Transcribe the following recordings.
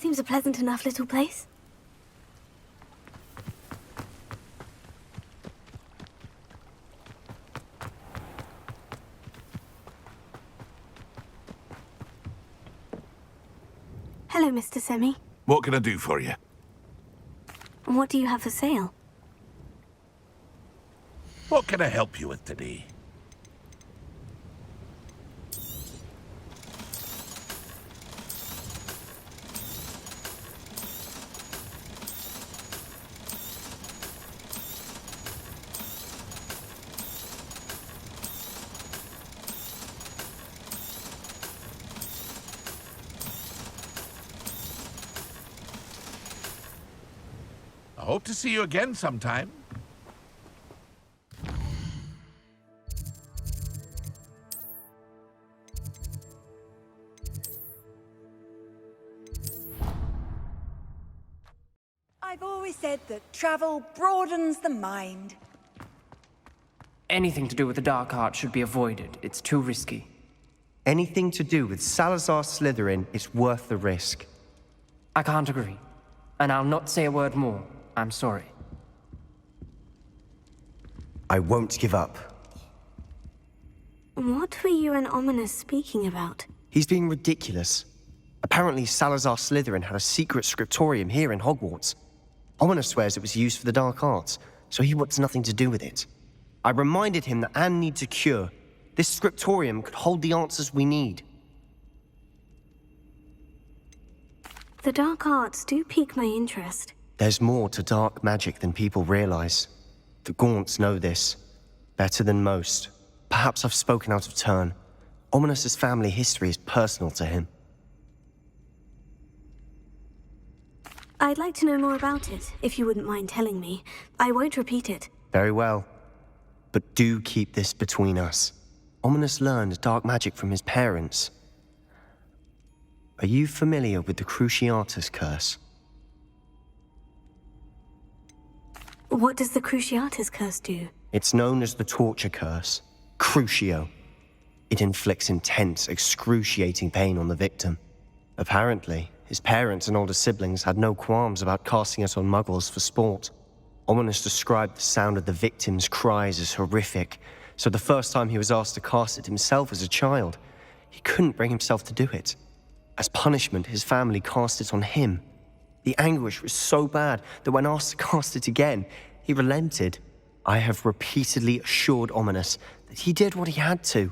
Seems a pleasant enough little place. Hello, Mr. Semi. What can I do for you? What do you have for sale? What can I help you with today? I hope to see you again sometime. I've always said that travel broadens the mind. Anything to do with the dark art should be avoided. It's too risky. Anything to do with Salazar Slytherin is worth the risk. I can't agree. And I'll not say a word more. I'm sorry. I won't give up. What were you and Ominous speaking about? He's being ridiculous. Apparently Salazar Slytherin had a secret scriptorium here in Hogwarts. Ominous swears it was used for the dark arts, so he wants nothing to do with it. I reminded him that Anne needs a cure. This scriptorium could hold the answers we need. The dark arts do pique my interest. There's more to dark magic than people realize. The Gaunts know this. Better than most. Perhaps I've spoken out of turn. Ominous's family history is personal to him. I'd like to know more about it, if you wouldn't mind telling me. I won't repeat it. Very well. But do keep this between us. Ominous learned dark magic from his parents. Are you familiar with the Cruciatus Curse? What does the Cruciatus Curse do? It's known as the Torture Curse. Crucio. It inflicts intense, excruciating pain on the victim. Apparently, his parents and older siblings had no qualms about casting it on muggles for sport. Ominous described the sound of the victim's cries as horrific, so the first time he was asked to cast it himself as a child, he couldn't bring himself to do it. As punishment, his family cast it on him. The anguish was so bad that when asked to cast it again, he relented. I have repeatedly assured Ominous that he did what he had to,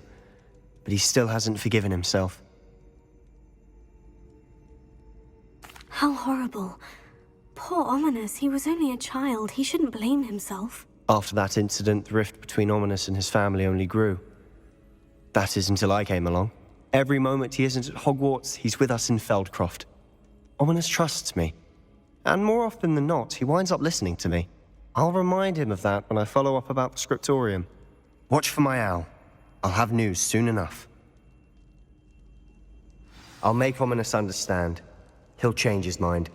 but he still hasn't forgiven himself. How horrible. Poor Ominous, he was only a child. He shouldn't blame himself. After that incident, the rift between Ominous and his family only grew. That is until I came along. Every moment he isn't at Hogwarts, he's with us in Feldcroft. Ominous trusts me. And more often than not, he winds up listening to me. I'll remind him of that when I follow up about the scriptorium. Watch for my owl. I'll have news soon enough. I'll make Ominous understand. He'll change his mind.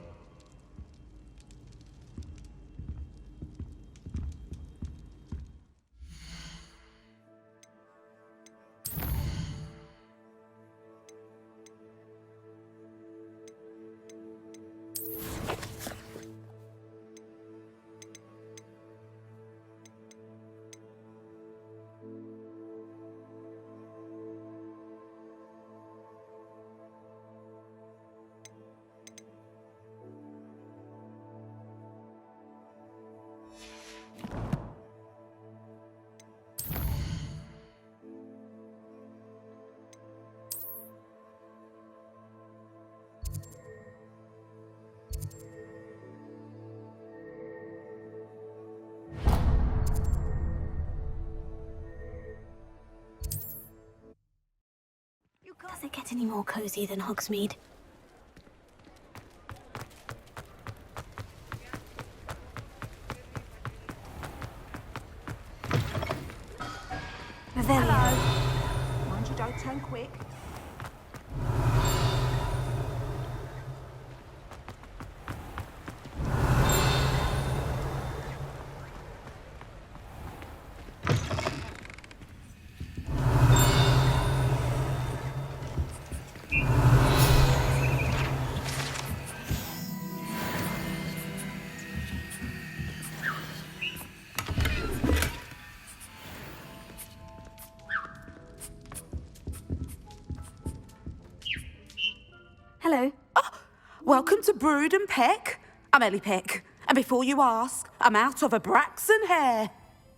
Does it get any more cozy than Hogsmeade? Hello. Mind you don't turn quick. Hello. Welcome to Brood and Peck. I'm Ellie Peck, and before you ask, I'm out of a Braxton hair.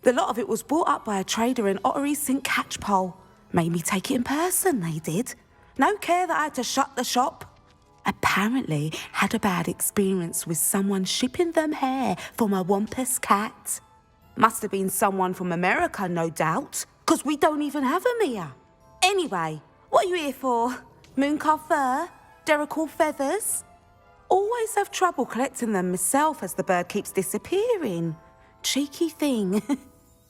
The lot of it was bought up by a trader in Ottery St. Catchpole. Made me take it in person, they did. No care that I had to shut the shop. Apparently had a bad experience with someone shipping them hair from a Wampus cat. Must have been someone from America, no doubt, because we don't even have them here. Anyway, what are you here for? Mooncar fur? Derrickle feathers? Always have trouble collecting them myself as the bird keeps disappearing. Cheeky thing.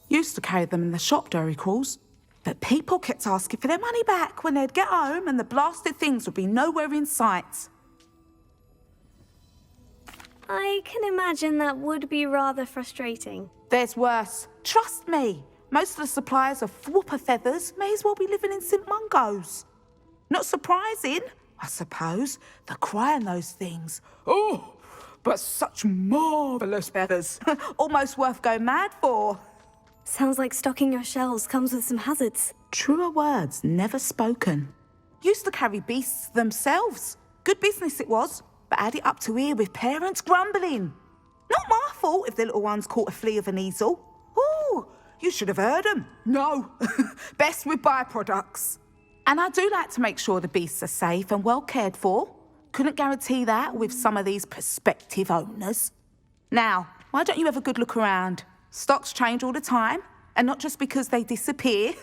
Used to carry them in the shop, Derricles. But people kept asking for their money back when they'd get home and the blasted things would be nowhere in sight. I can imagine that would be rather frustrating. There's worse. Trust me. Most of the suppliers of whooper feathers may as well be living in St. Mungo's. Not surprising, I suppose, the cry on those things. Oh, but such marvellous feathers. Almost worth going mad for. Sounds like stocking your shelves comes with some hazards. Truer words never spoken. Used to carry beasts themselves. Good business it was, but had it up to here with parents grumbling. Not my fault if the little ones caught a flea of an easel. Ooh, you should have heard them. No, best with byproducts. And I do like to make sure the beasts are safe and well cared for. Couldn't guarantee that with some of these prospective owners. Now, why don't you have a good look around? Stocks change all the time, and not just because they disappear.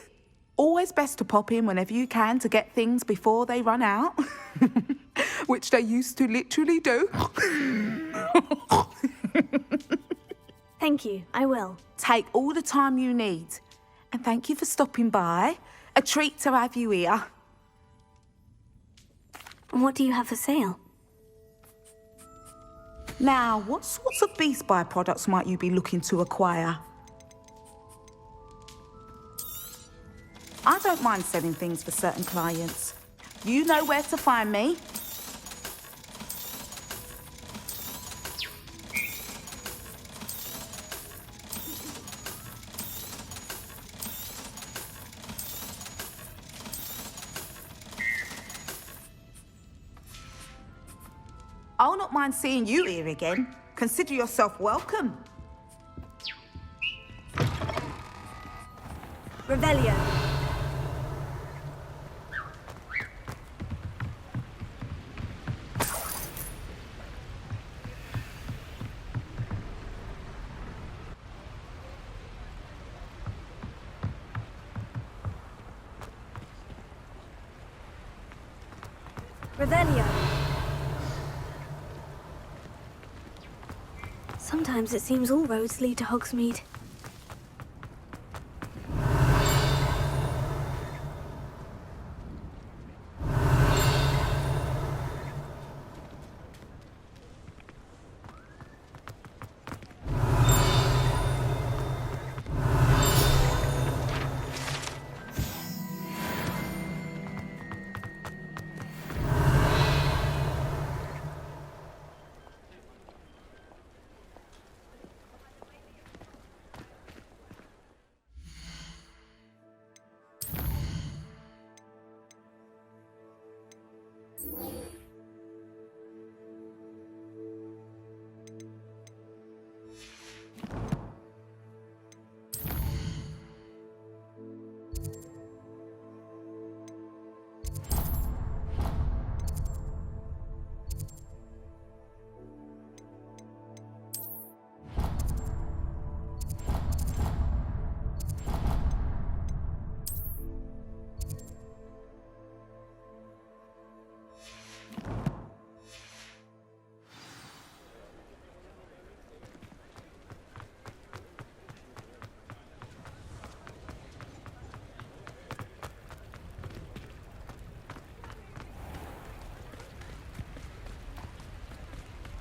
Always best to pop in whenever you can to get things before they run out. Which they used to literally do. Thank you, I will. Take all the time you need. And thank you for stopping by. A treat to have you here. What do you have for sale? Now, what sorts of beast byproducts might you be looking to acquire? I don't mind selling things for certain clients. You know where to find me. I'll not mind seeing you here again. Consider yourself welcome. Revelio. Revelio. Sometimes it seems all roads lead to Hogsmeade.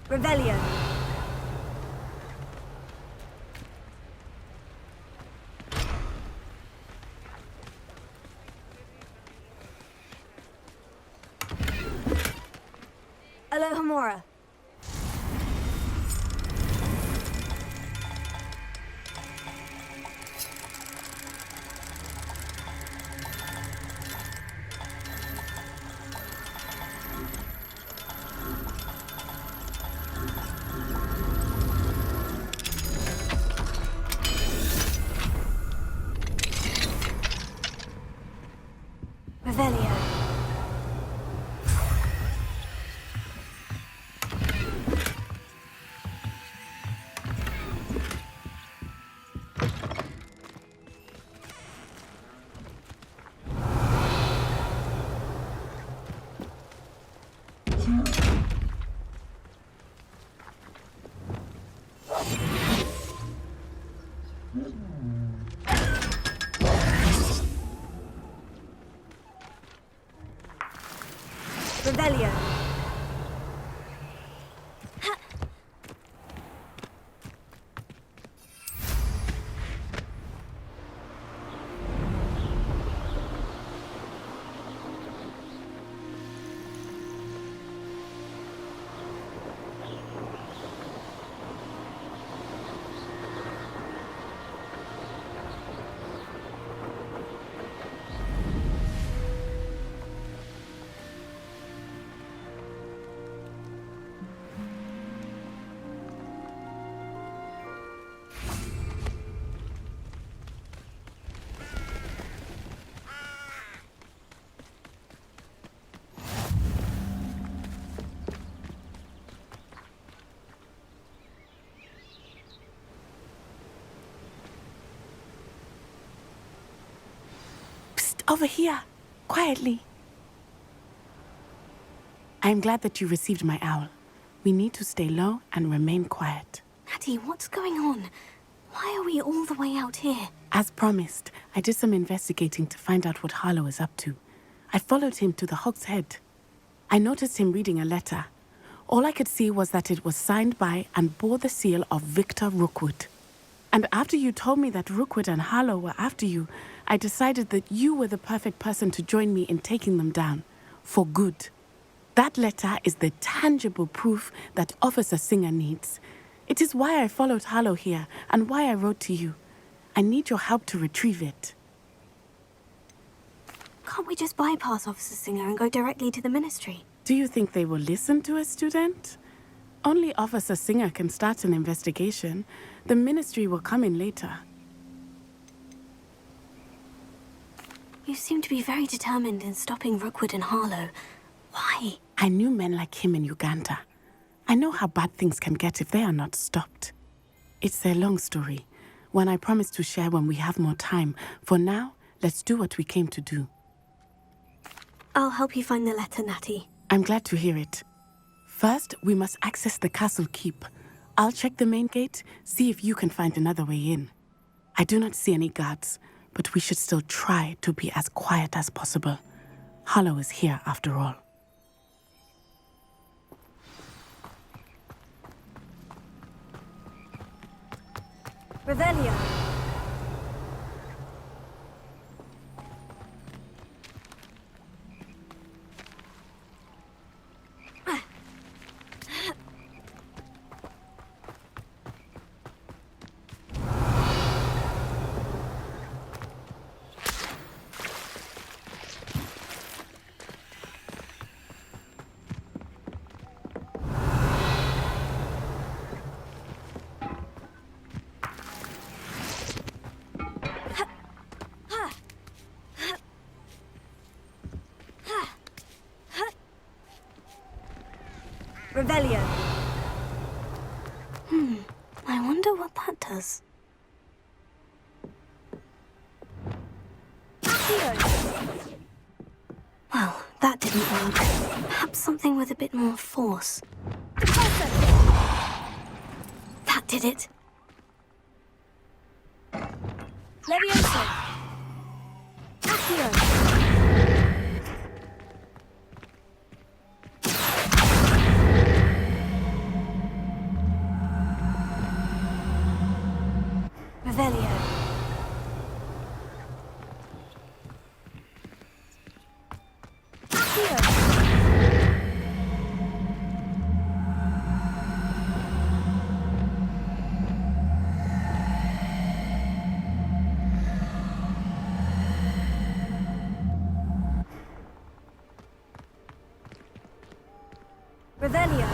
Revelio. Alohomora. Revelio. Over here, quietly. I'm glad that you received my owl. We need to stay low and remain quiet. Natty, what's going on? Why are we all the way out here? As promised, I did some investigating to find out what Harlow is up to. I followed him to the Hog's Head. I noticed him reading a letter. All I could see was that it was signed by and bore the seal of Victor Rookwood. And after you told me that Rookwood and Harlow were after you, I decided that you were the perfect person to join me in taking them down. For good. That letter is the tangible proof that Officer Singer needs. It is why I followed Harlow here and why I wrote to you. I need your help to retrieve it. Can't we just bypass Officer Singer and go directly to the Ministry? Do you think they will listen to a student? Only Officer Singer can start an investigation. The Ministry will come in later. You seem to be very determined in stopping Rookwood and Harlow. Why? I knew men like him in Uganda. I know how bad things can get if they are not stopped. It's a long story, one I promise to share when we have more time. For now, let's do what we came to do. I'll help you find the letter, Natty. I'm glad to hear it. First, we must access the castle keep. I'll check the main gate, see if you can find another way in. I do not see any guards, but we should still try to be as quiet as possible. Harlow is here after all. Revelio. Revelio. I wonder what that does. Well, that didn't work. Perhaps something with a bit more force. That did it. Levioso. Accio. Revelio. Accio. Revelio.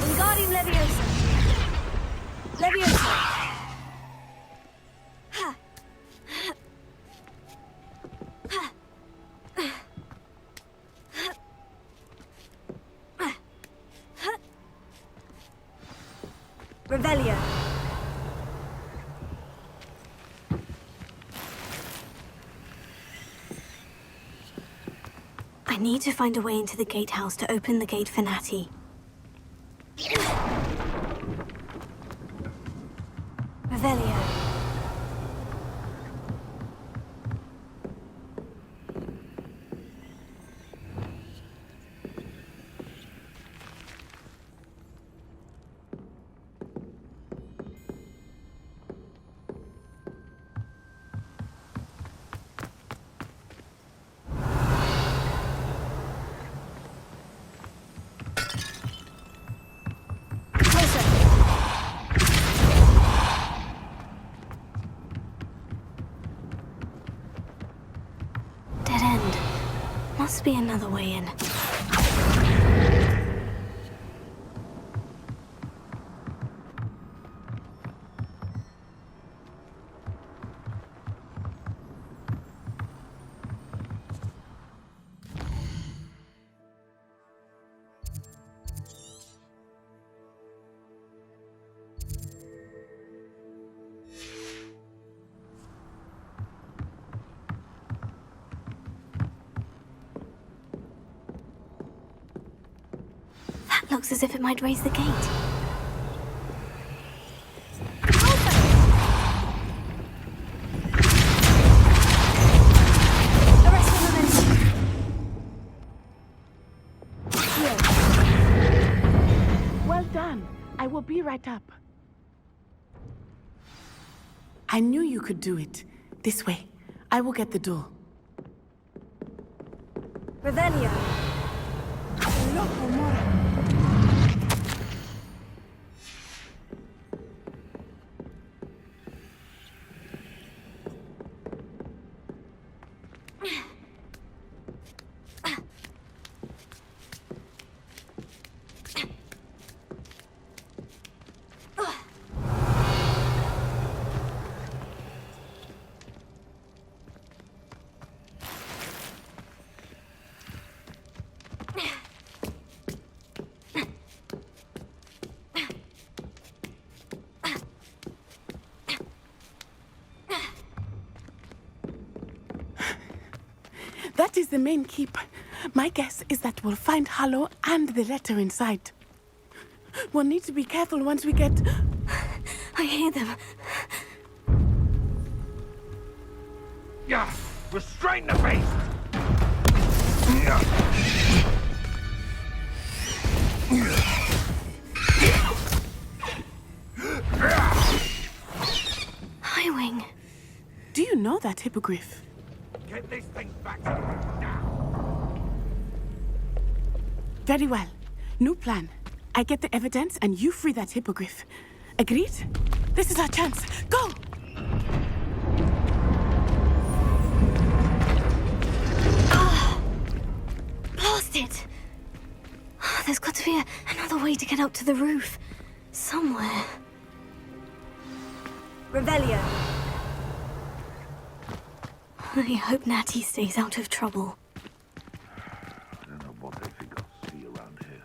Wingardium Leviosa. Leviosa. Revelio. I need to find a way into the gatehouse to open the gate for Natty. Revelio. Dead end. Must be another way in. That looks as if it might raise the gate. Well done. I will be right up. I knew you could do it. This way. I will get the door. Revelio. That is the main keep. My guess is that we'll find Hallow and the letter inside. We'll need to be careful once we get... I hear them. Yeah, restrain the beast! Highwing. Do you know that hippogriff? Get this thing back to me now! Very well. New plan. I get the evidence and you free that hippogriff. Agreed? This is our chance. Go! Blast it! There's got to be another way to get up to the roof. Somewhere. Revelio. I hope Natty stays out of trouble. I don't know what they think I'll see around here.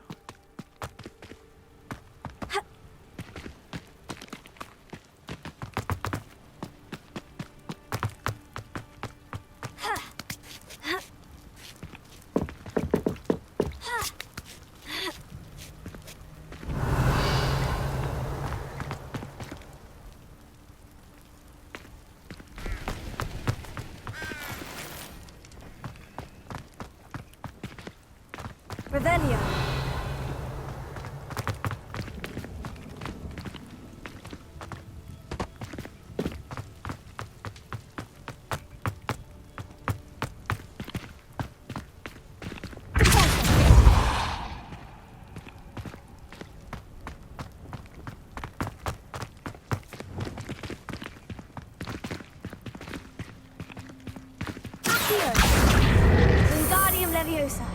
Revelio. Wingardium Leviosa.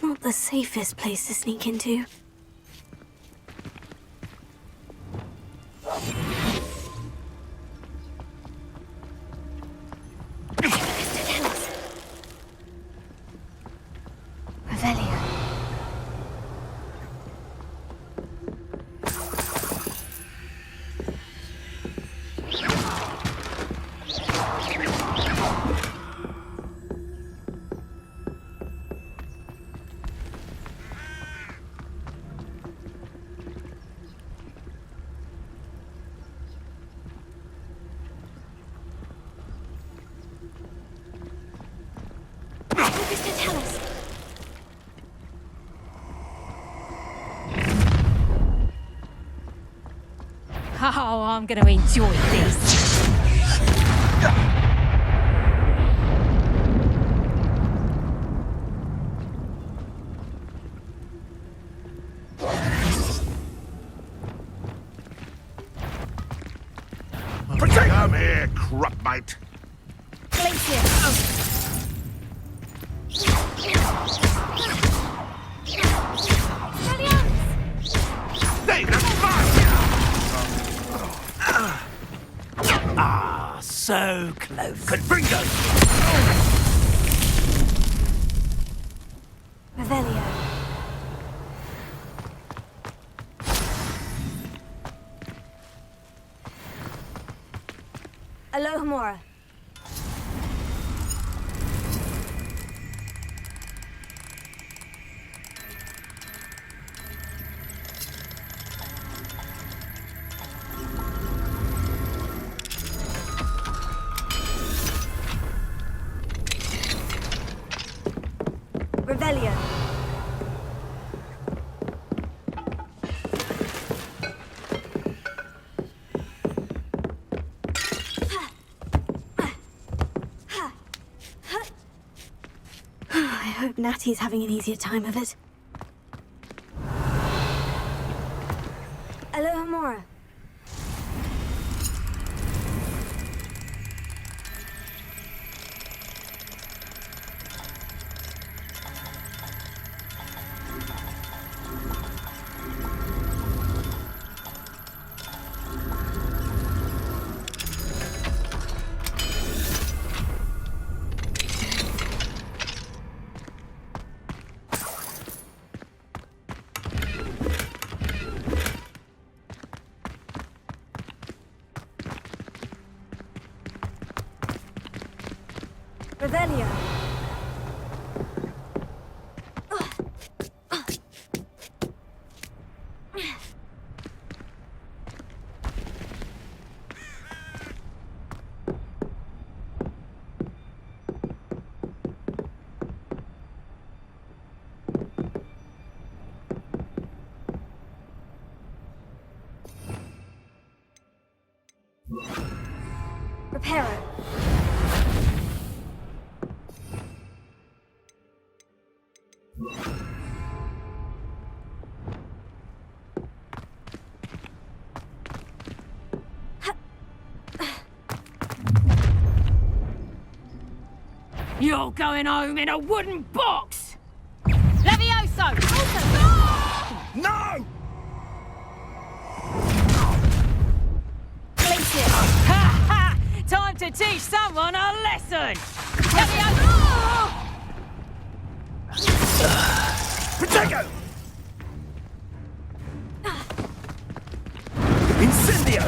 Not the safest place to sneak into. Oh, I'm going to enjoy this. Come here, crupmate. Ah, so close. Confringo! Revelio. Alohomora. Revelio. I hope Natty's having an easier time of it. Alohomora. Revelio. Reparo. You're going home in a wooden box! Levioso! Also, No! Ha ha! Time to teach someone a lesson! Levioso! Protego! Incendio!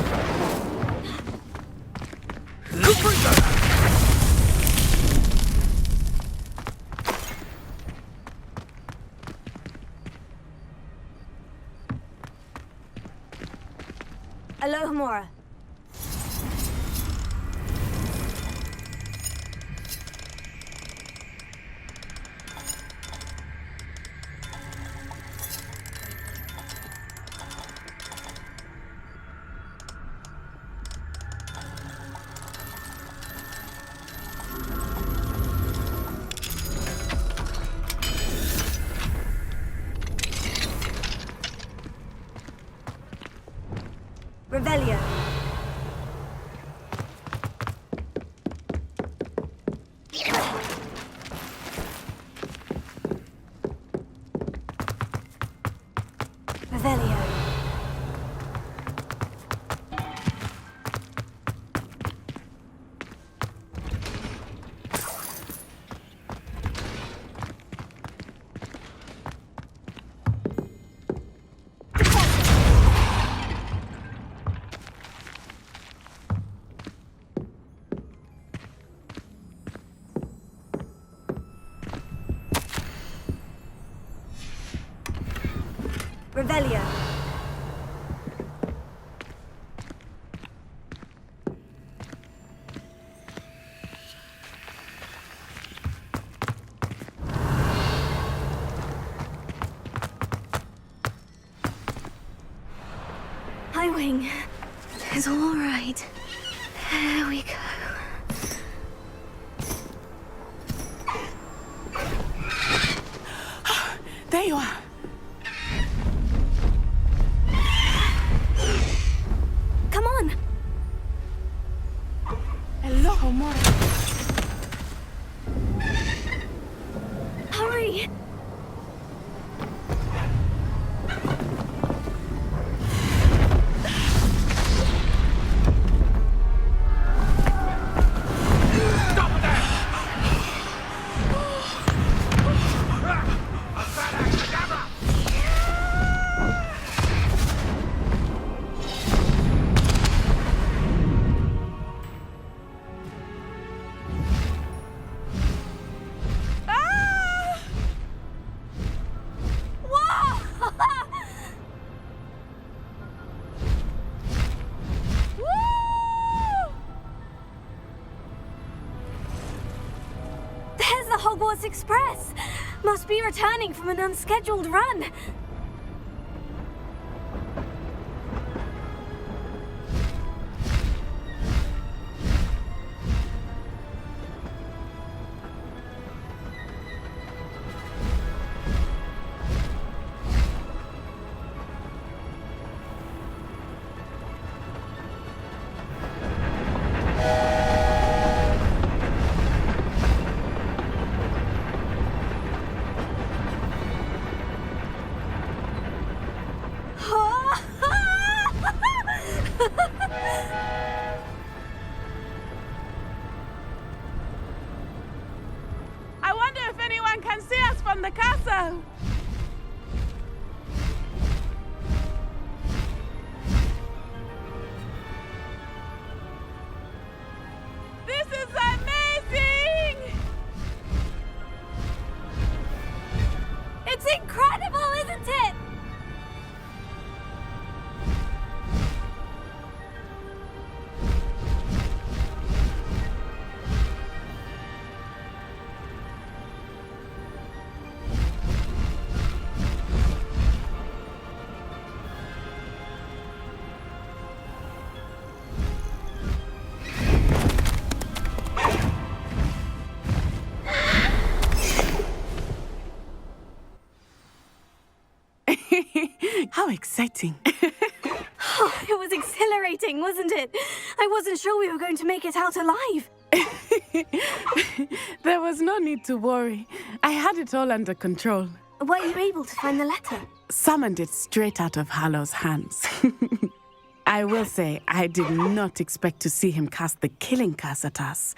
Confringo! Alohomora. Revelio. Revelio. Revelio. High wing. It's all right. There we go. There you are. Come on. Hello, Homora. Hurry. Hogwarts Express! Must be returning from an unscheduled run. I wonder if anyone can see us from the castle. This is amazing! It's incredible, isn't it? How exciting. Oh, it was exhilarating, wasn't it? I wasn't sure we were going to make it out alive. There was no need to worry. I had it all under control. Were you able to find the letter? Summoned it straight out of Hallow's hands. I will say, I did not expect to see him cast the killing curse at us.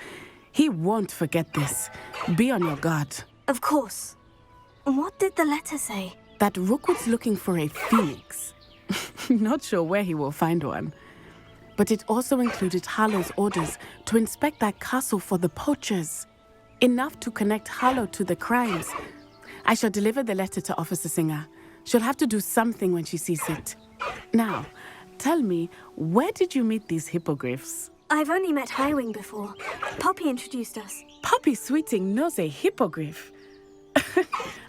He won't forget this. Be on your guard. Of course. What did the letter say? That Rookwood's looking for a phoenix. Not sure where he will find one. But it also included Hallow's orders to inspect that castle for the poachers. Enough to connect Hallow to the crimes. I shall deliver the letter to Officer Singer. She'll have to do something when she sees it. Now, tell me, where did you meet these hippogriffs? I've only met Highwing before. Poppy introduced us. Poppy Sweeting knows a hippogriff.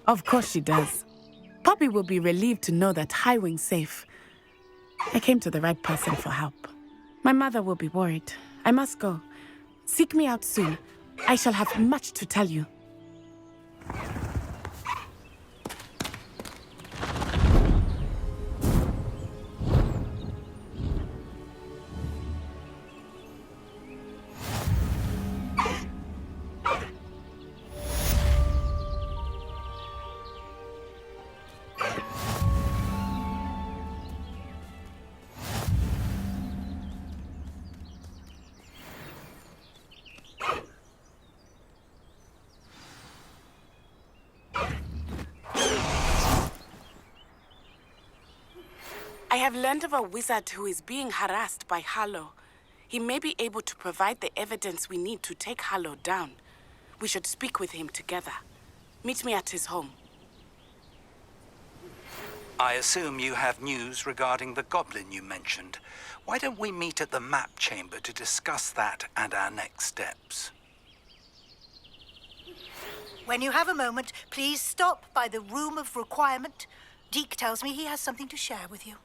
Of course she does. Poppy will be relieved to know that Highwing's safe. I came to the right person for help. My mother will be worried. I must go. Seek me out soon. I shall have much to tell you. I have learned of a wizard who is being harassed by Hallow. He may be able to provide the evidence we need to take Hallow down. We should speak with him together. Meet me at his home. I assume you have news regarding the goblin you mentioned. Why don't we meet at the map chamber to discuss that and our next steps? When you have a moment, please stop by the Room of Requirement. Deke tells me he has something to share with you.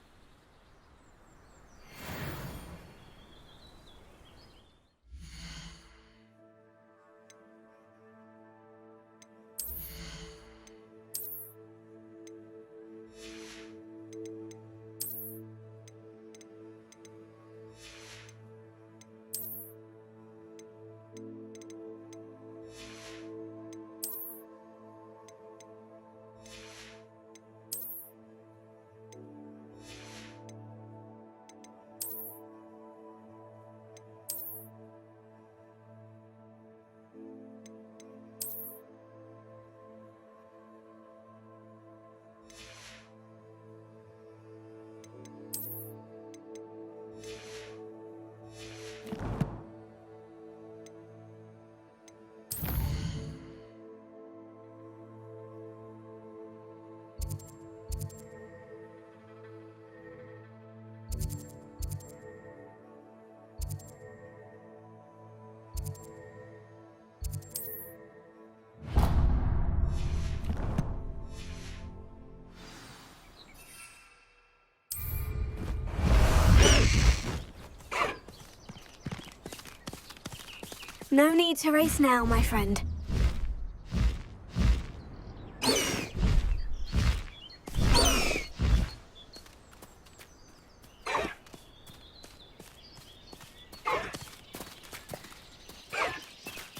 No need to race now, my friend.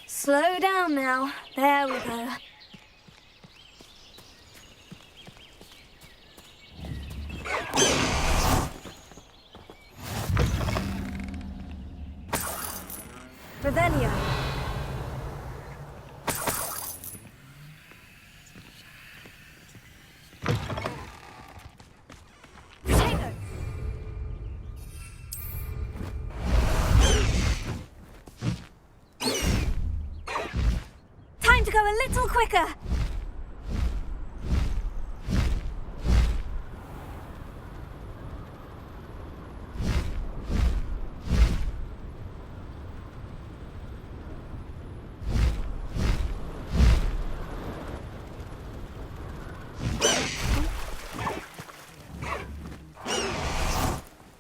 Slow down now. There we go. Revelio. Potato. Time to go a little quicker.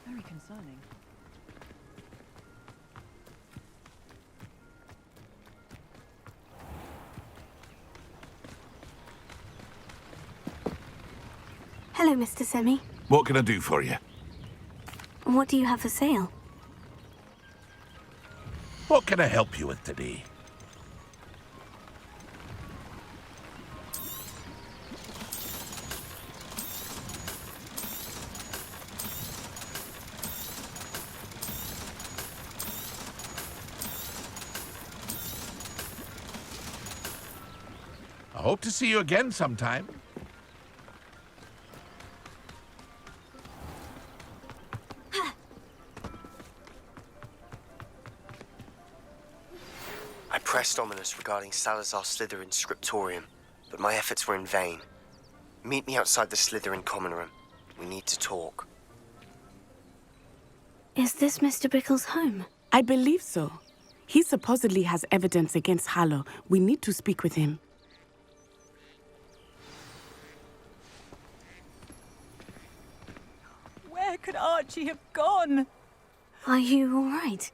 Very concerning. Hello, Mr. Semi. What can I do for you? What do you have for sale? What can I help you with today? I hope to see you again sometime. I pressed Ominous regarding Salazar Slytherin's scriptorium, but my efforts were in vain. Meet me outside the Slytherin common room. We need to talk. Is this Mr. Bickle's home? I believe so. He supposedly has evidence against Harlow. We need to speak with him. Where could Archie have gone? Are you all right?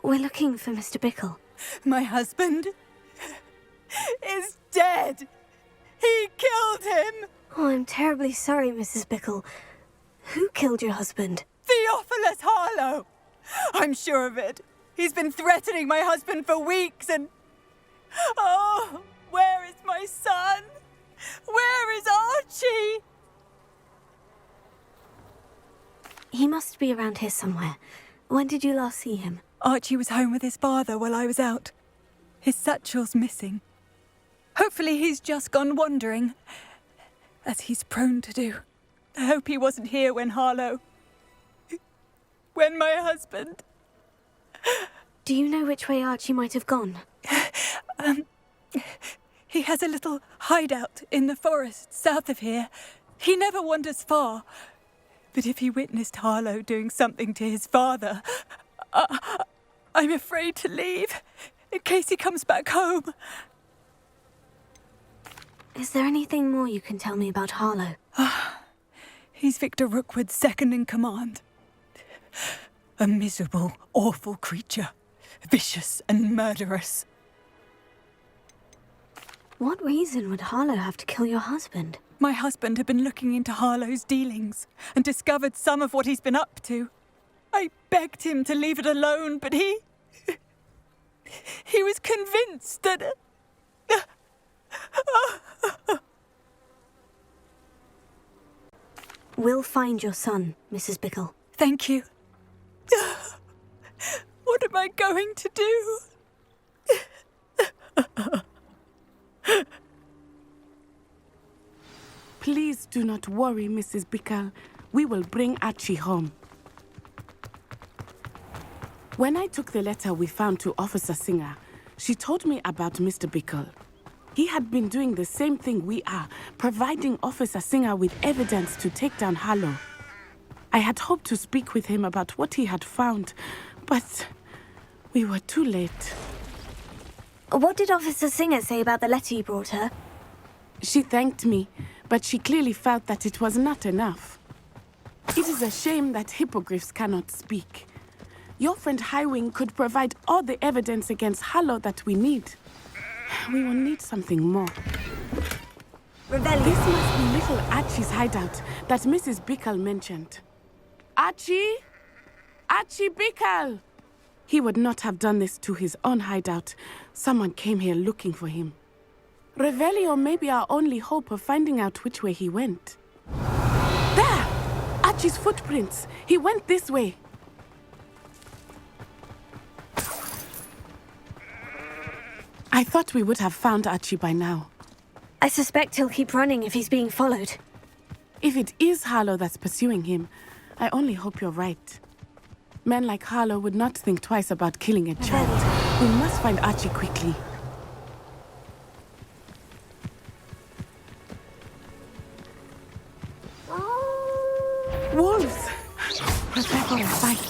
We're looking for Mr. Bickle. My husband is dead. He killed him. Oh, I'm terribly sorry, Mrs. Bickle. Who killed your husband? Theophilus Harlow. I'm sure of it. He's been threatening my husband for weeks and... Oh, where is my son? Where is Archie? He must be around here somewhere. When did you last see him? Archie was home with his father while I was out. His satchel's missing. Hopefully he's just gone wandering, as he's prone to do. I hope he wasn't here when Harlow... when my husband... Do you know which way Archie might have gone? He has a little hideout in the forest south of here. He never wanders far. But if he witnessed Harlow doing something to his father, I'm afraid to leave, in case he comes back home. Is there anything more you can tell me about Harlow? He's Victor Rookwood's second in command. A miserable, awful creature. Vicious and murderous. What reason would Harlow have to kill your husband? My husband had been looking into Harlow's dealings and discovered some of what he's been up to. I begged him to leave it alone, but he was convinced that... We'll find your son, Mrs. Bickle. Thank you. What am I going to do? Please do not worry, Mrs. Bickle. We will bring Archie home. When I took the letter we found to Officer Singer, she told me about Mr. Bickle. He had been doing the same thing we are, providing Officer Singer with evidence to take down Harlow. I had hoped to speak with him about what he had found, but we were too late. What did Officer Singer say about the letter you brought her? She thanked me, but she clearly felt that it was not enough. It is a shame that hippogriffs cannot speak. Your friend Highwing could provide all the evidence against Harlow that we need. We will need something more. Rebellion. This must be little Archie's hideout that Mrs. Bickle mentioned. Archie? Archie Bickle! He would not have done this to his own hideout. Someone came here looking for him. Revelio may be our only hope of finding out which way he went. There! Archie's footprints. He went this way. I thought we would have found Archie by now. I suspect he'll keep running if he's being followed. If it is Harlow that's pursuing him, I only hope you're right. Men like Harlow would not think twice about killing a child. We must find Archie quickly. Wolves! Prepare for a fight.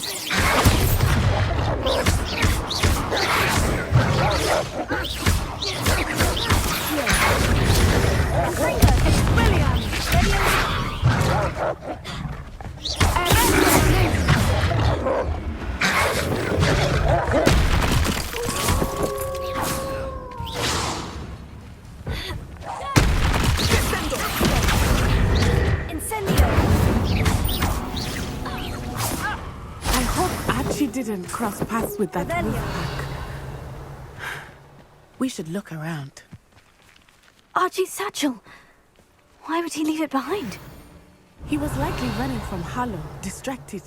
I hope Archie didn't cross paths with that wolf pack. We should look around. Archie's satchel. Why would he leave it behind? He was likely running from Harlow, distracted.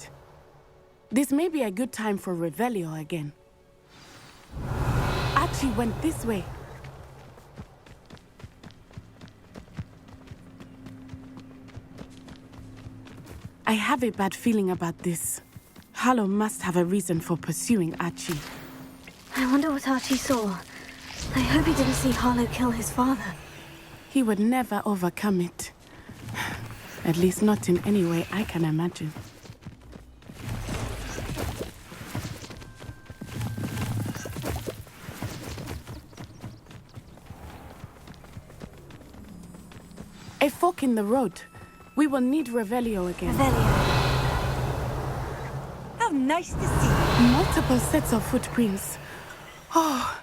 This may be a good time for Revelio again. Archie went this way. I have a bad feeling about this. Harlow must have a reason for pursuing Archie. I wonder what Archie saw. I hope he didn't see Harlow kill his father. He would never overcome it. At least not in any way I can imagine. A fork in the road. We will need Revelio again. How nice to see you. Multiple sets of footprints. Oh,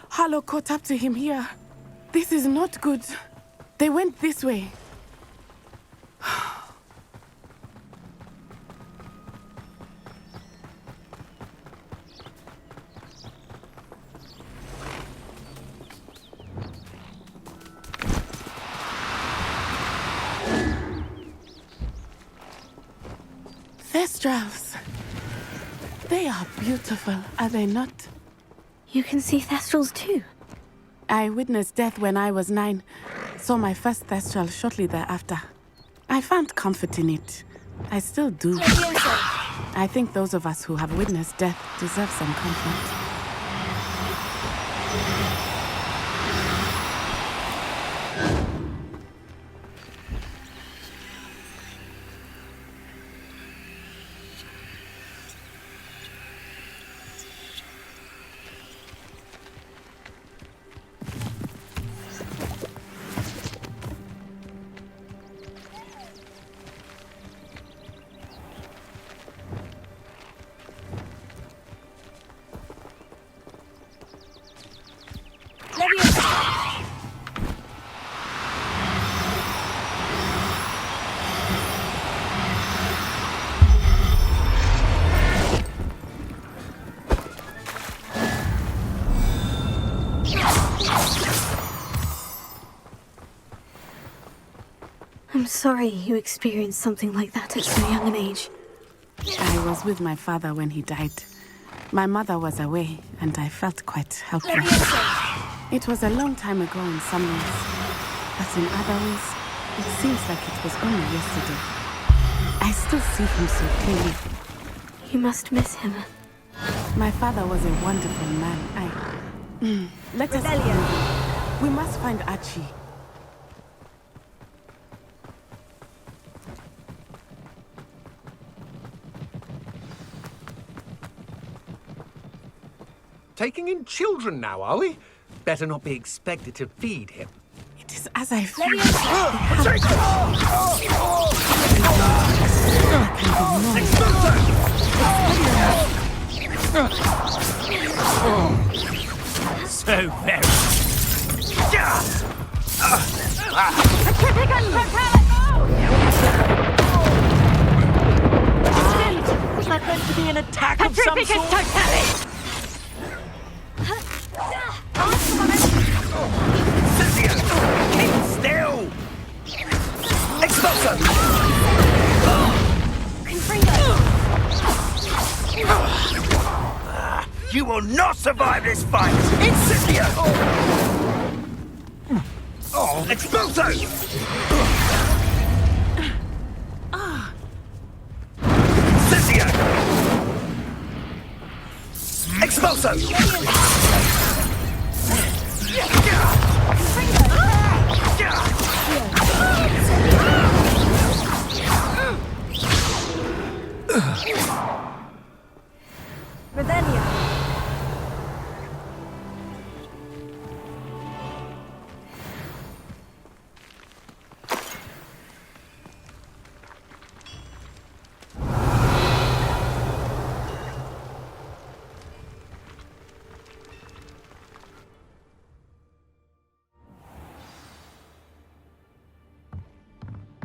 Harlow caught up to him here. This is not good. They went this way. Thestrals. They are beautiful, are they not? You can see Thestrals too. I witnessed death when I was 9. Saw my first Thestral shortly thereafter. I found comfort in it. I still do. I think those of us who have witnessed death deserve some comfort. I'm sorry you experienced something like that at so young an age. I was with my father when he died. My mother was away, and I felt quite helpless. It was a long time ago in some ways, but in other ways, it seems like it was only yesterday. I still see him so clearly. You must miss him. My father was a wonderful man. Let us go. We must find Archie. Taking in children now, are we? Better not be expected to feed him. It is as I feared. So very. Was that meant to be an attack of some sort? Cynthia! Keep still! Expulso! You will not survive this fight! Incendio! Expulso! Incendio! Expulso!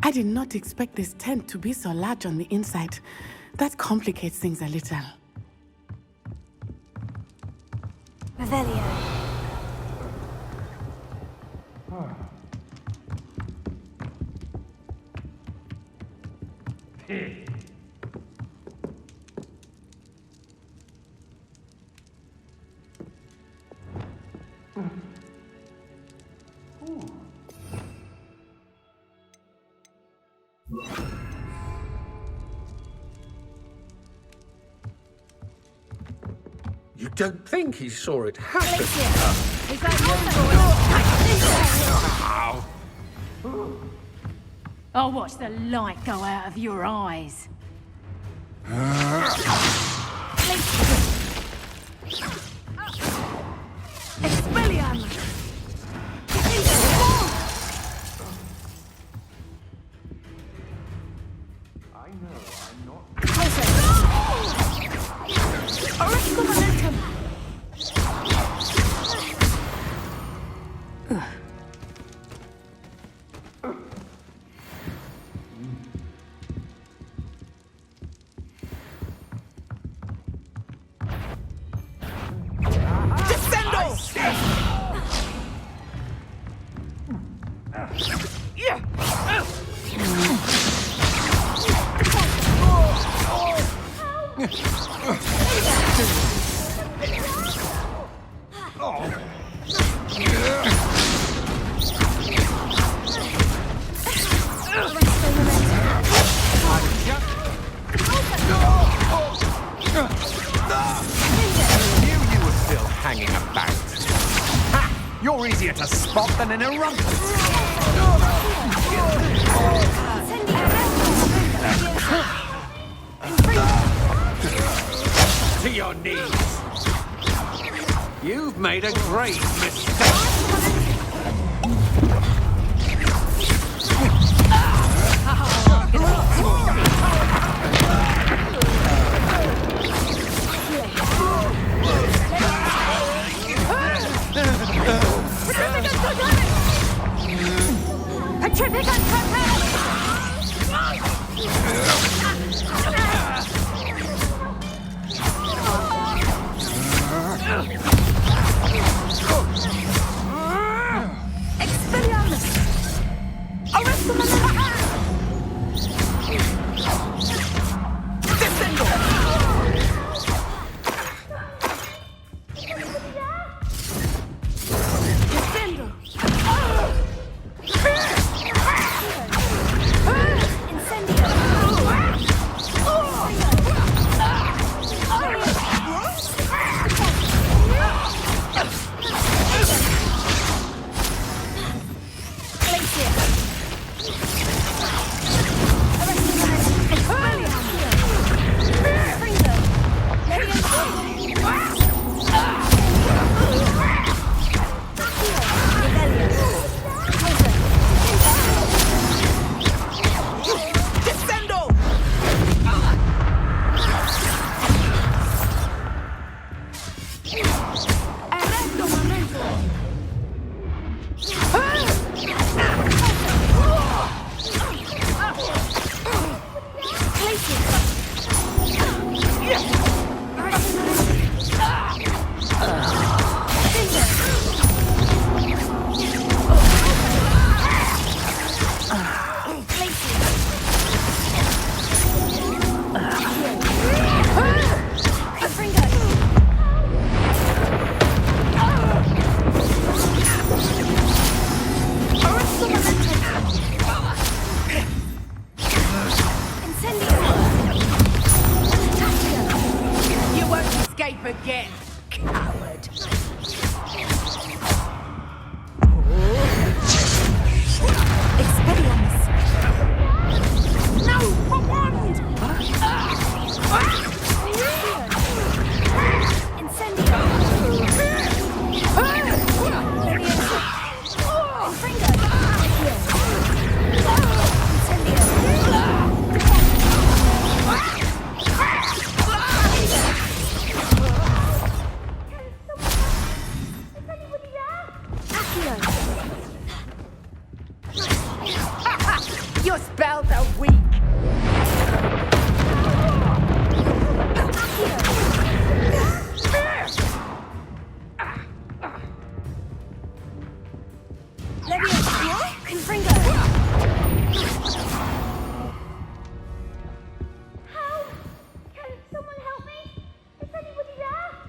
I did not expect this tent to be so large on the inside. That complicates things a little. Revelio. You don't think he saw it happen? I'll watch the light go out of your eyes. Expelliarm! I know I'm not. Oracle momentum! You're easier to spot than an eruption. To your knees. You've made a great mistake. You won't escape again, coward. Expelliarmus. No, what wand? Your spells are weak.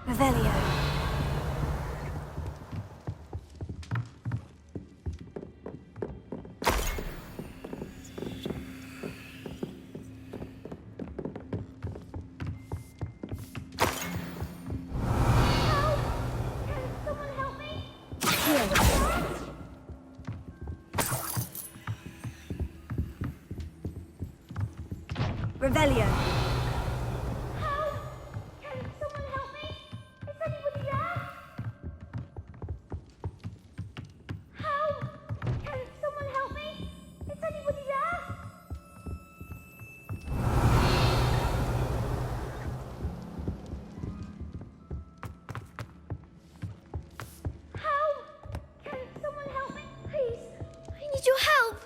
Revelio. Revelio. Your help!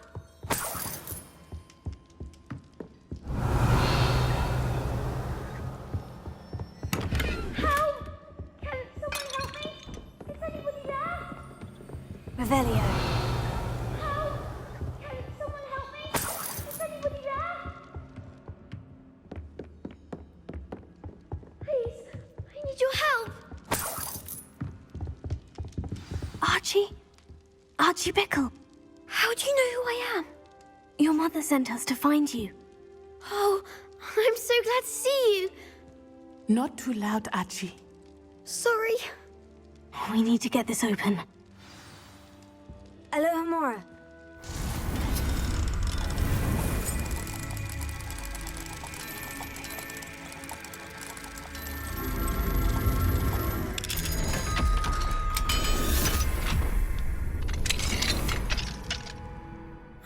Help! Can someone help me? Is anybody there? Revelio. Help! Can someone help me? Is anybody there? Please, I need your help! Archie? Archie Bickle. How do you know who I am? Your mother sent us to find you. Oh, I'm so glad to see you. Not too loud, Archie. Sorry. We need to get this open. Alohomora.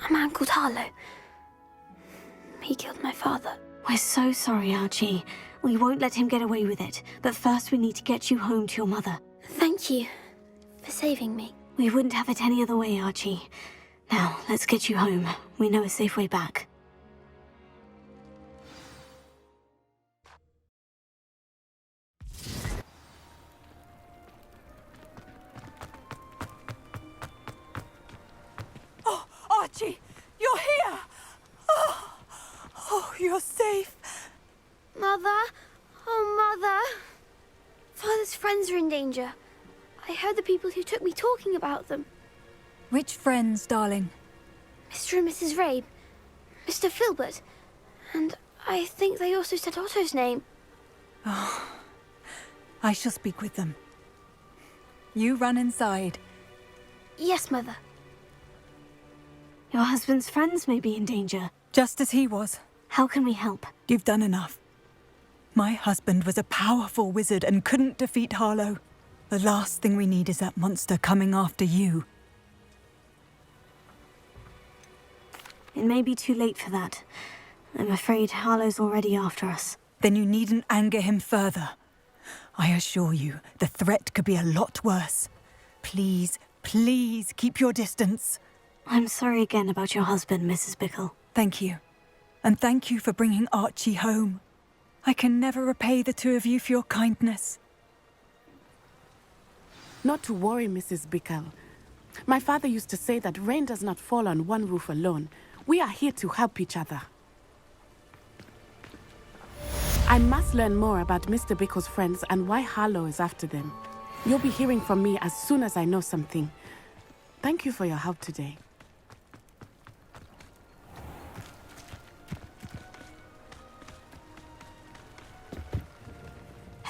A man called Harlow. He killed my father. We're so sorry, Archie. We won't let him get away with it. But first we need to get you home to your mother. Thank you for saving me. We wouldn't have it any other way, Archie. Now, let's get you home. We know a safe way back. Oh, Archie, you're here! Oh, you're safe. Mother? Oh, Mother. Father's friends are in danger. I heard the people who took me talking about them. Which friends, darling? Mr. and Mrs. Rabe, Mr. Filbert, and I think they also said Otto's name. Oh, I shall speak with them. You run inside. Yes, Mother. Your husband's friends may be in danger. Just as he was. How can we help? You've done enough. My husband was a powerful wizard and couldn't defeat Harlow. The last thing we need is that monster coming after you. It may be too late for that. I'm afraid Harlow's already after us. Then you needn't anger him further. I assure you, the threat could be a lot worse. Please, please keep your distance. I'm sorry again about your husband, Mrs. Bickle. Thank you. And thank you for bringing Archie home. I can never repay the two of you for your kindness. Not to worry, Mrs. Bickle. My father used to say that rain does not fall on one roof alone. We are here to help each other. I must learn more about Mr. Bickle's friends and why Harlow is after them. You'll be hearing from me as soon as I know something. Thank you for your help today.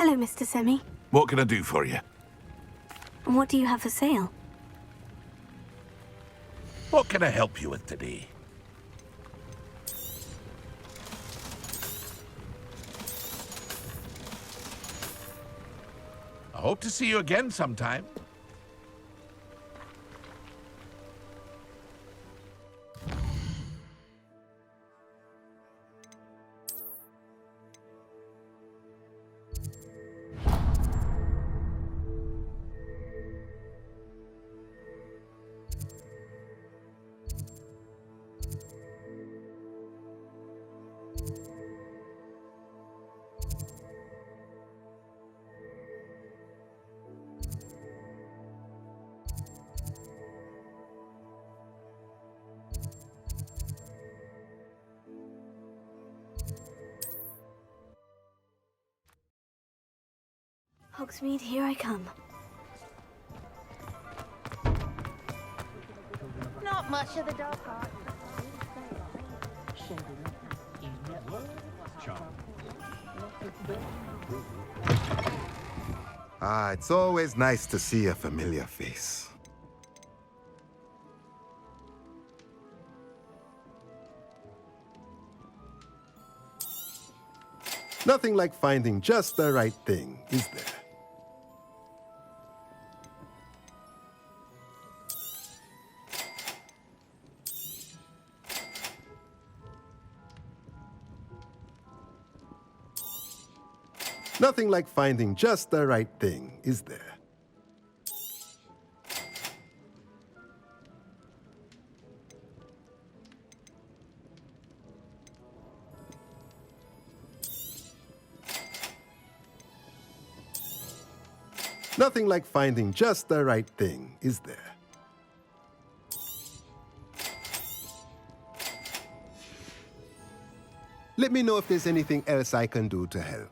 Hello, Mr. Semi. What can I do for you? And what do you have for sale? What can I help you with today? I hope to see you again sometime. Hogsmeade, here I come. Not much of the dark art. Ah, it's always nice to see a familiar face. Nothing like finding just the right thing, is there? Nothing like finding just the right thing, is there? Nothing like finding just the right thing, is there? Let me know if there's anything else I can do to help.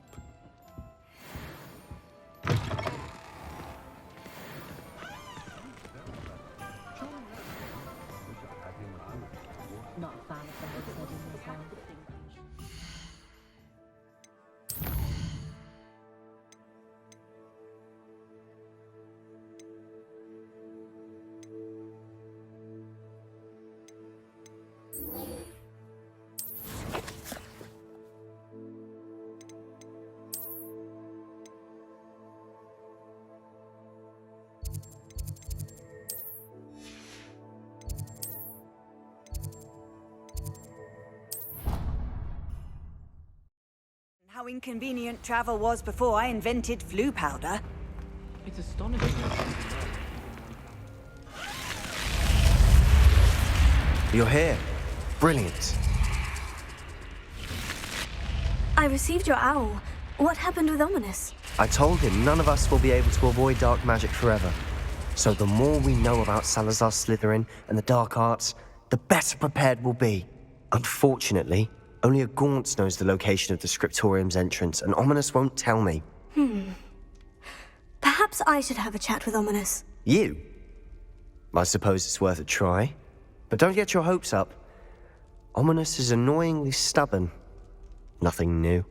How inconvenient travel was before I invented flu powder. It's astonishing. You're here. Brilliant. I received your owl. What happened with Ominous? I told him none of us will be able to avoid dark magic forever. So the more we know about Salazar Slytherin and the dark arts, the better prepared we'll be. Unfortunately, only a Gaunt knows the location of the scriptorium's entrance, and Ominous won't tell me. Perhaps I should have a chat with Ominous. You? I suppose it's worth a try. But don't get your hopes up. Ominous is annoyingly stubborn. Nothing new.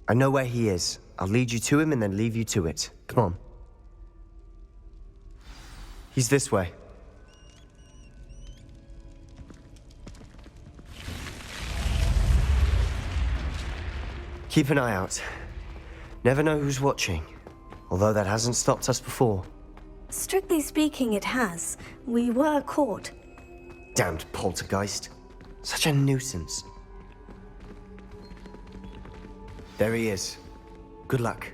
I know where he is. I'll lead you to him and then leave you to it. Come on. He's this way. Keep an eye out. Never know who's watching. Although that hasn't stopped us before. Strictly speaking, it has. We were caught. Damned poltergeist. Such a nuisance. There he is. Good luck.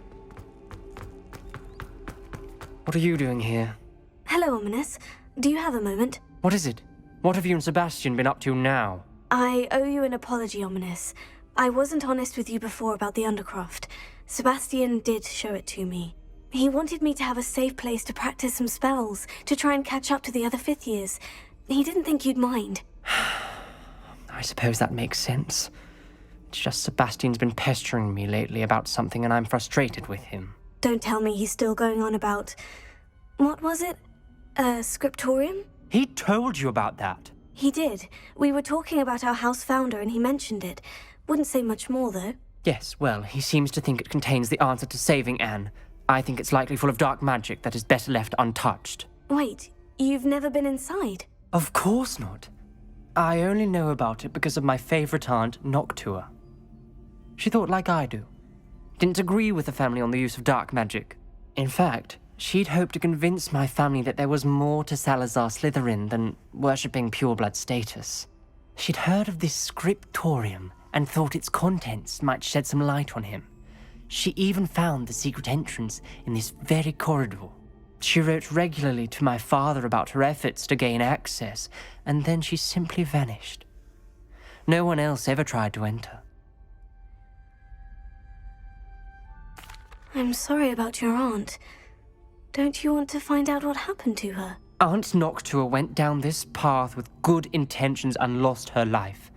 What are you doing here? Hello, Ominous. Do you have a moment? What is it? What have you and Sebastian been up to now? I owe you an apology, Ominous. I wasn't honest with you before about the Undercroft. Sebastian did show it to me. He wanted me to have a safe place to practice some spells, to try and catch up to the other fifth years. He didn't think you'd mind. I suppose that makes sense. It's just Sebastian's been pestering me lately about something and I'm frustrated with him. Don't tell me he's still going on about... What was it? Scriptorium? He told you about that? He did. We were talking about our house founder and he mentioned it. Wouldn't say much more, though. Yes, well, he seems to think it contains the answer to saving Anne. I think it's likely full of dark magic that is better left untouched. Wait, you've never been inside? Of course not. I only know about it because of my favorite aunt, Noctua. She thought like I do. Didn't agree with the family on the use of dark magic. In fact, she'd hoped to convince my family that there was more to Salazar Slytherin than worshipping pureblood status. She'd heard of this scriptorium and thought its contents might shed some light on him. She even found the secret entrance in this very corridor. She wrote regularly to my father about her efforts to gain access, and then she simply vanished. No one else ever tried to enter. I'm sorry about your aunt. Don't you want to find out what happened to her? Aunt Noctua went down this path with good intentions and lost her life.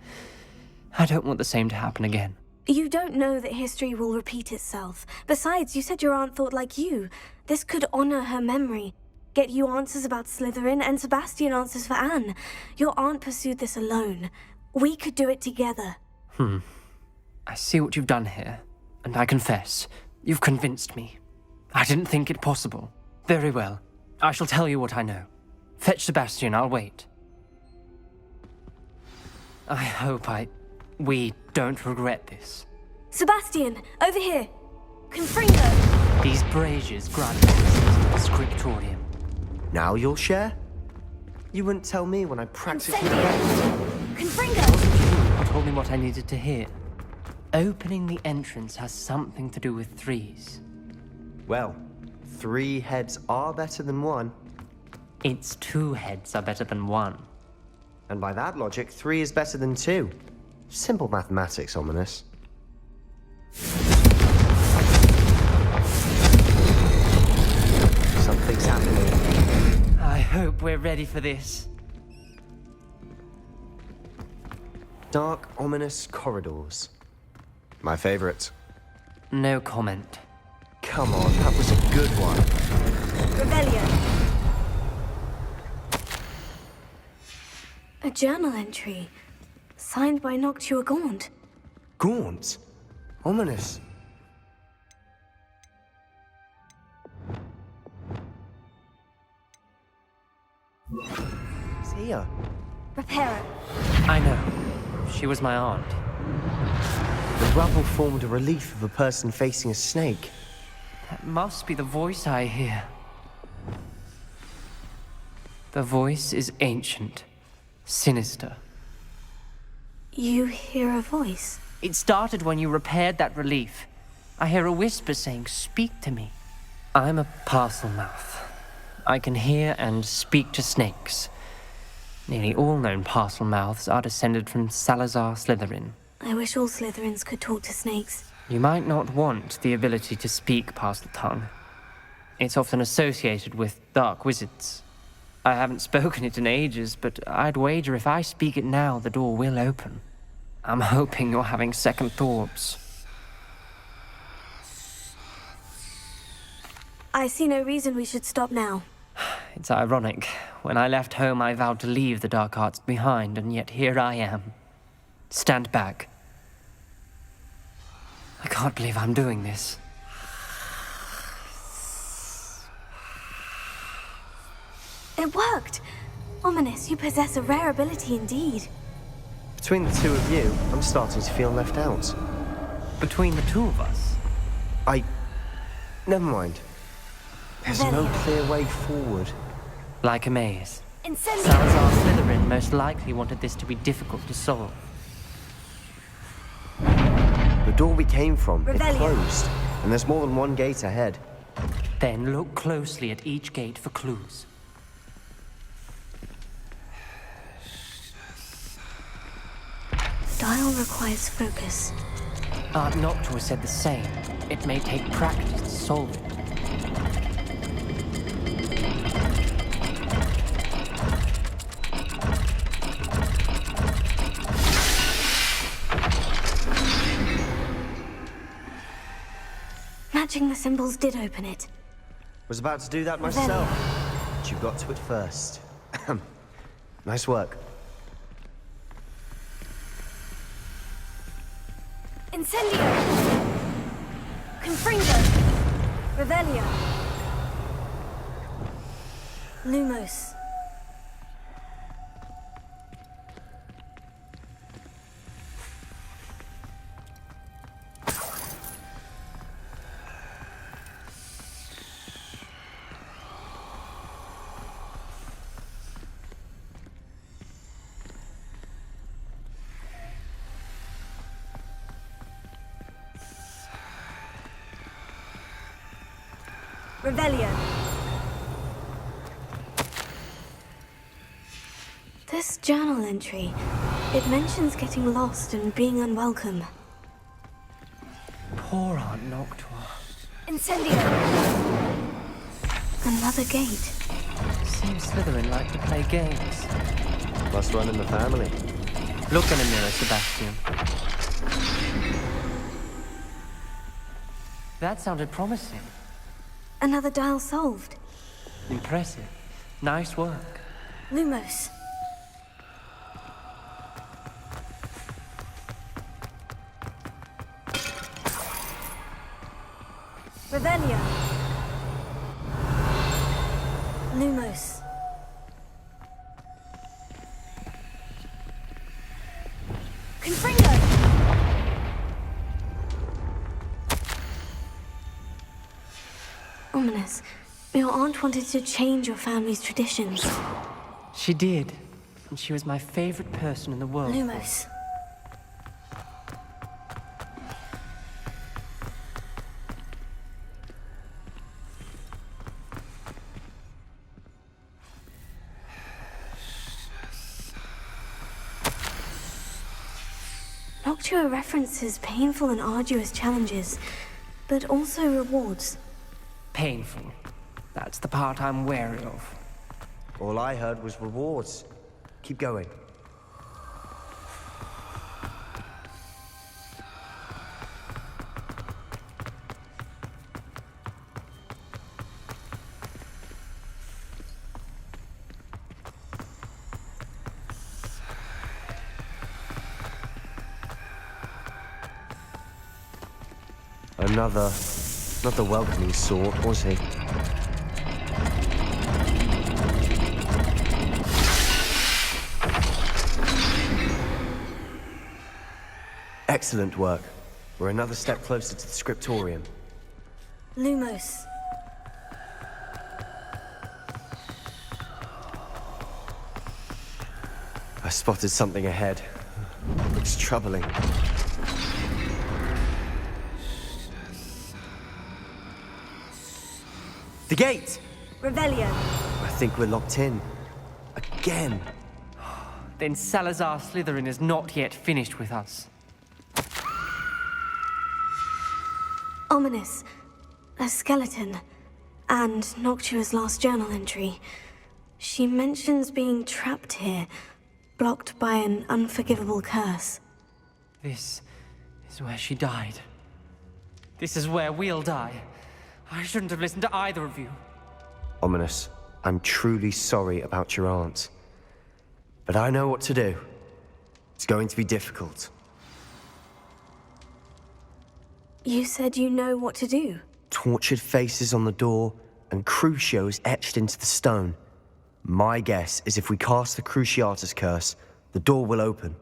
I don't want the same to happen again. You don't know that history will repeat itself. Besides, you said your aunt thought like you. This could honor her memory. Get you answers about Slytherin and Sebastian answers for Anne. Your aunt pursued this alone. We could do it together. I see what you've done here, and I confess, you've convinced me. I didn't think it possible. Very well. I shall tell you what I know. Fetch Sebastian, I'll wait. I hope we don't regret this. Sebastian, over here. Confringo. These braziers grant access to the scriptorium. Now you'll share? You wouldn't tell me when I practically... Confringo. You told me what I needed to hear. Opening the entrance has something to do with threes. Well, 3 heads are better than 1. It's 2 heads are better than 1. And by that logic, 3 is better than 2. Simple mathematics, Ominous. Something's happening. I hope we're ready for this. Dark, ominous corridors. My favorite. No comment. Come on, that was a good one. Revelio. A journal entry. Signed by Noctua Gaunt. Gaunt? Ominous. It's here. Reparo. I know. She was my aunt. The rubble formed a relief of a person facing a snake. That must be the voice I hear. The voice is ancient, sinister. You hear a voice? It started when you repaired that relief. I hear a whisper saying, "Speak to me." I'm a parcel mouth. I can hear and speak to snakes. Nearly all known parcel mouths are descended from Salazar Slytherin. I wish all Slytherins could talk to snakes. You might not want the ability to speak parcel tongue. It's often associated with dark wizards. I haven't spoken it in ages, but I'd wager if I speak it now, the door will open. I'm hoping you're having second thoughts. I see no reason we should stop now. It's ironic. When I left home, I vowed to leave the dark arts behind, and yet here I am. Stand back. I can't believe I'm doing this. It worked! Ominous, you possess a rare ability indeed. Between the 2 of you, I'm starting to feel left out. Between the 2 of us? Never mind. There's no clear way forward. Like a maze. Incendio! Salazar Slytherin most likely wanted this to be difficult to solve. The door we came from, it Revelio. closed. And there's more than 1 gate ahead. Then look closely at each gate for clues. The dial requires focus. Aunt Noctua said the same. It may take practice to solve it. Matching the symbols did open it. Was about to do that myself. But you got to it first. Nice work. Incendio! Confringo! Revelio! Lumos. Revelio. This journal entry, it mentions getting lost and being unwelcome. Poor Aunt Noctua. Incendio! Another gate. Seems Slytherin like to play games. Must run in the family. Look in a mirror, Sebastian. That sounded promising. Another dial solved. Impressive. Nice work. Lumos. Revelio. Lumos. Confringo. Ominous. Your aunt wanted to change your family's traditions. She did. And she was my favorite person in the world. Lumos. Noctua references painful and arduous challenges, but also rewards. Painful. That's the part I'm wary of. All I heard was rewards. Keep going. Not the welcoming sort, was he? Excellent work. We're another step closer to the scriptorium. Lumos. I spotted something ahead. Looks troubling. The gate! Revelio. I think we're locked in. Again. Then Salazar Slytherin is not yet finished with us. Ominous. A skeleton. And Noctua's last journal entry. She mentions being trapped here, blocked by an unforgivable curse. This is where she died. This is where we'll die. I shouldn't have listened to either of you. Ominous, I'm truly sorry about your aunt. But I know what to do. It's going to be difficult. You said you know what to do. Tortured faces on the door and Crucios etched into the stone. My guess is if we cast the Cruciatus curse, the door will open.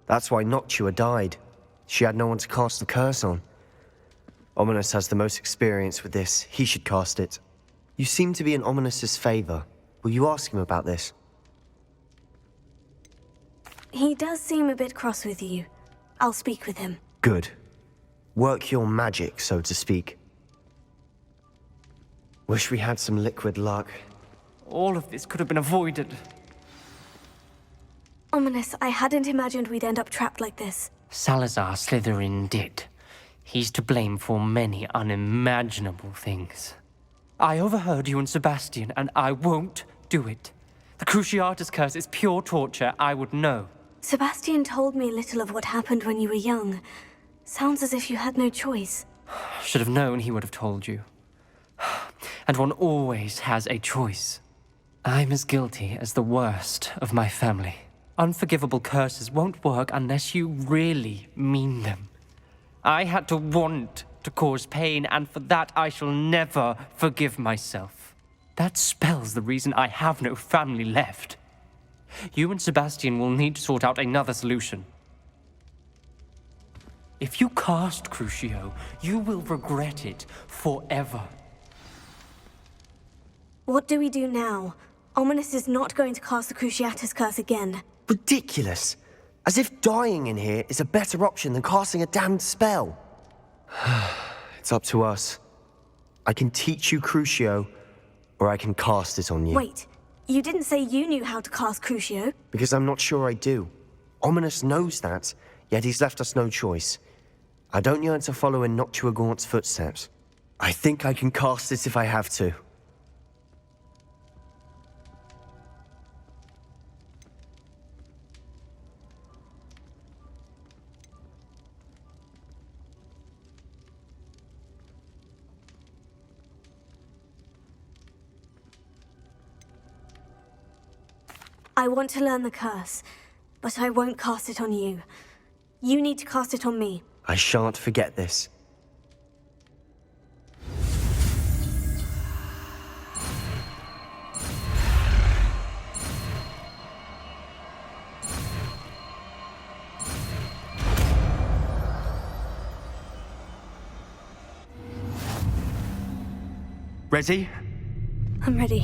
That's why Noctua died. She had no one to cast the curse on. Ominous has the most experience with this. He should cast it. You seem to be in Ominous's favor. Will you ask him about this? He does seem a bit cross with you. I'll speak with him. Good. Work your magic, so to speak. Wish we had some liquid luck. All of this could have been avoided. Ominous, I hadn't imagined we'd end up trapped like this. Salazar Slytherin did. He's to blame for many unimaginable things. I overheard you and Sebastian, and I won't do it. The Cruciatus curse is pure torture, I would know. Sebastian told me little of what happened when you were young. Sounds as if you had no choice. Should have known he would have told you. And one always has a choice. I'm as guilty as the worst of my family. Unforgivable curses won't work unless you really mean them. I had to want to cause pain, and for that I shall never forgive myself. That spell's the reason I have no family left. You and Sebastian will need to sort out another solution. If you cast Crucio, you will regret it forever. What do we do now? Ominous is not going to cast the Cruciatus Curse again. Ridiculous. As if dying in here is a better option than casting a damned spell. It's up to us. I can teach you Crucio, or I can cast it on you. Wait, you didn't say you knew how to cast Crucio? Because I'm not sure I do. Ominous knows that, yet he's left us no choice. I don't yearn to follow in Noctua Gaunt's footsteps. I think I can cast it if I have to. I want to learn the curse, but I won't cast it on you. You need to cast it on me. I shan't forget this. Ready? I'm ready.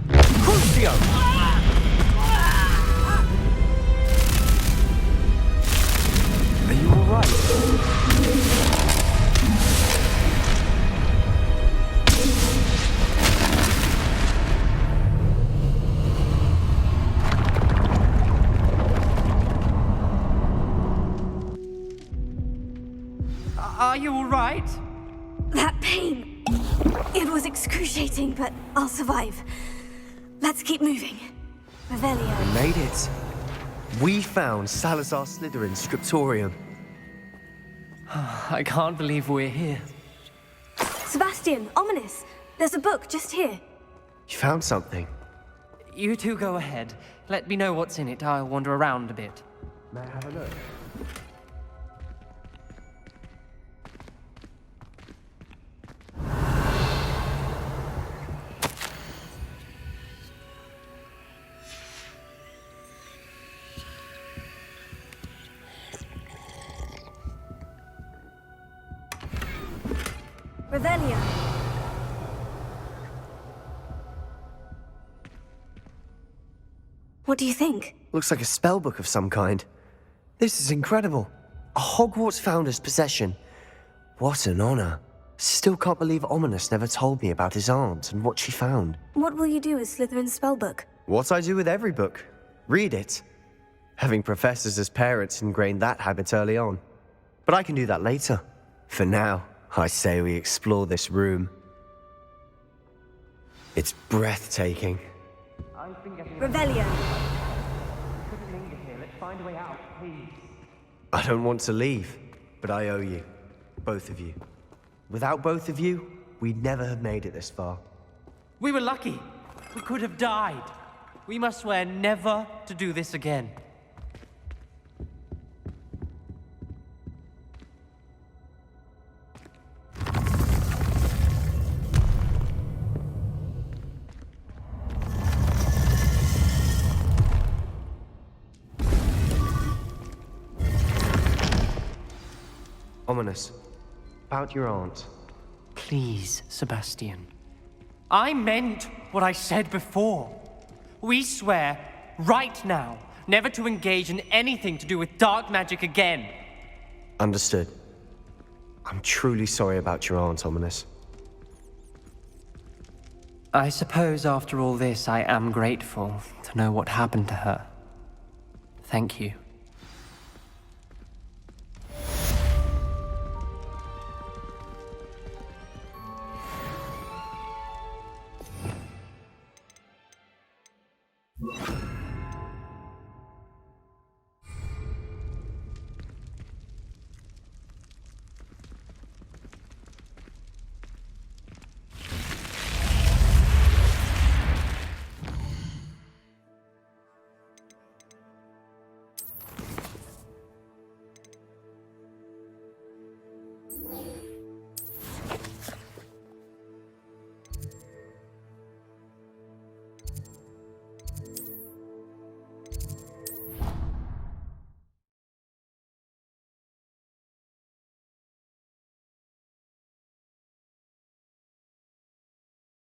Crucio! Are you alright? Are you alright? That pain! It was excruciating, but I'll survive. Let's keep moving. Revelio. We made it. We found Salazar Slytherin's scriptorium. I can't believe we're here. Sebastian, Ominous, there's a book just here. You found something? You two go ahead. Let me know what's in it. I'll wander around a bit. May I have a look? Revelio. What do you think? Looks like a spellbook of some kind. This is incredible. A Hogwarts founder's possession. What an honor. Still can't believe Ominous never told me about his aunt and what she found. What will you do with Slytherin's spellbook? What I do with every book. Read it. Having professors as parents ingrained that habit early on. But I can do that later. For now, I say we explore this room. It's breathtaking. Revelio. Let's find a way out, please. I don't want to leave, but I owe you. Both of you. Without both of you, we'd never have made it this far. We were lucky. We could have died. We must swear never to do this again. Ominous. About your aunt. Please, Sebastian. I meant what I said before. We swear, right now, never to engage in anything to do with dark magic again. Understood. I'm truly sorry about your aunt, Ominous. I suppose after all this, I am grateful to know what happened to her. Thank you.